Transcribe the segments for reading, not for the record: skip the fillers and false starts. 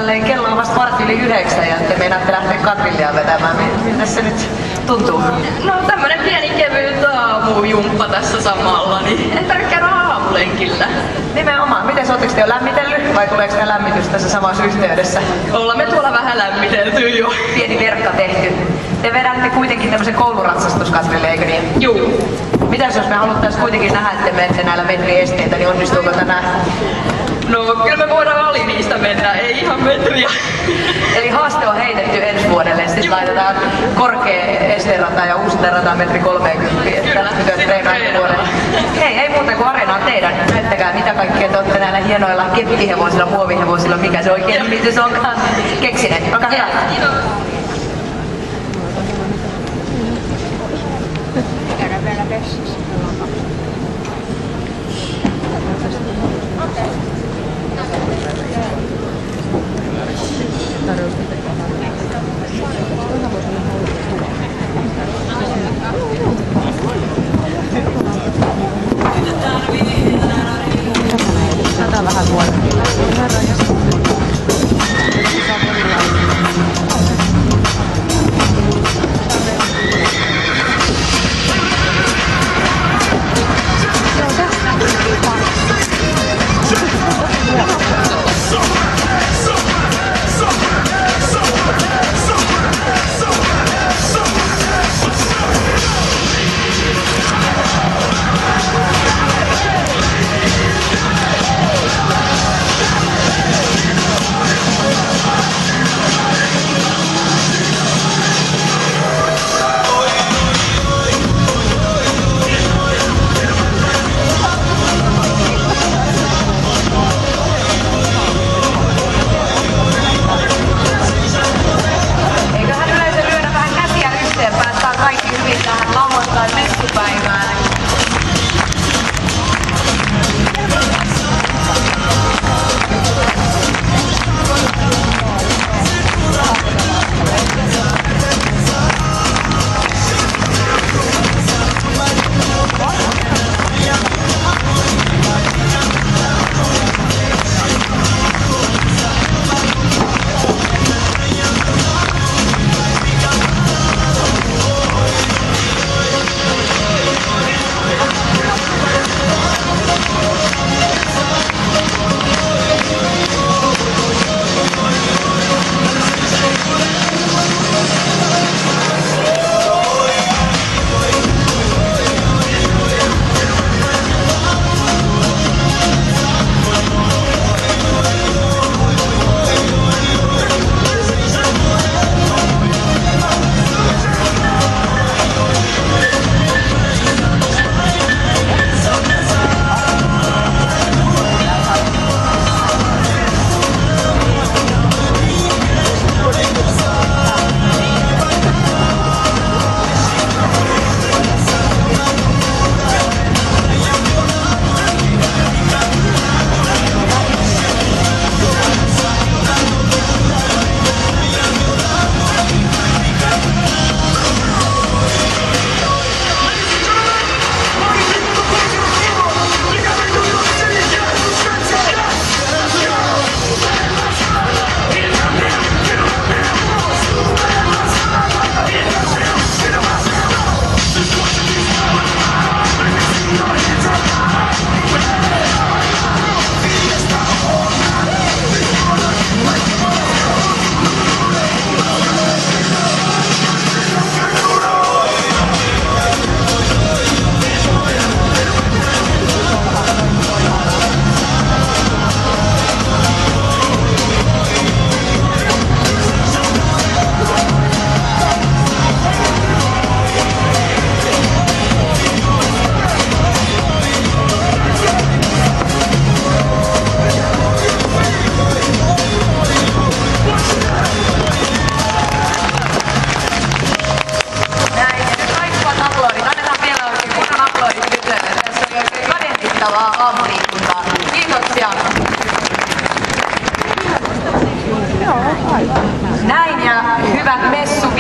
tälleen, kello on vasta 8:15 ja te meinaatte lähteä katrillia vetämään. Miltä se nyt tuntuu? No tämmönen pieni kevyt aamujumppa tässä samalla, niin en tarvitse käydä aamulenkillä. Nimenomaan. Miten ootteko te jo lämmitellyt vai tuleeko tämä lämmitys tässä samassa yhteydessä? Ollaan me tuolla vähän lämmitelty jo. Pieni verkka tehty. Te vedätte kuitenkin tämmöisen kouluratsastuskatrille, eikö niin? Juu. Mitäs jos me haluttais kuitenkin nähdä, että menette näillä metriesteitä, niin onnistuuko tänään? No kyllä me voidaan aliniistä mennä, ei ihan metriä. Eli haaste on heitetty ensi vuodelle, sitten laitetaan korkea esterata ja uusinta rata metri 30, että tytöt treenaatte vuodella. Ei muuta kuin areena on teidän. Näyttäkää mitä kaikkea te olette näillä hienoilla keppihevosilla, muovihevosilla, mikä se oikein nimitys onkaan keksineet. Olkaa hyvä. Käydään vielä vessassa. Sataa vähän vuotta.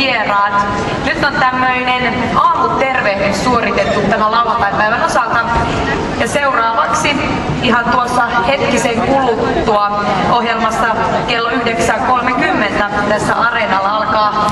vieraat. Nyt on tämmöinen aamutervehdys suoritettu tämän lauantaipäivän osalta. Ja seuraavaksi ihan tuossa hetkisen kuluttua ohjelmasta kello 9.30 tässä Areenalla alkaa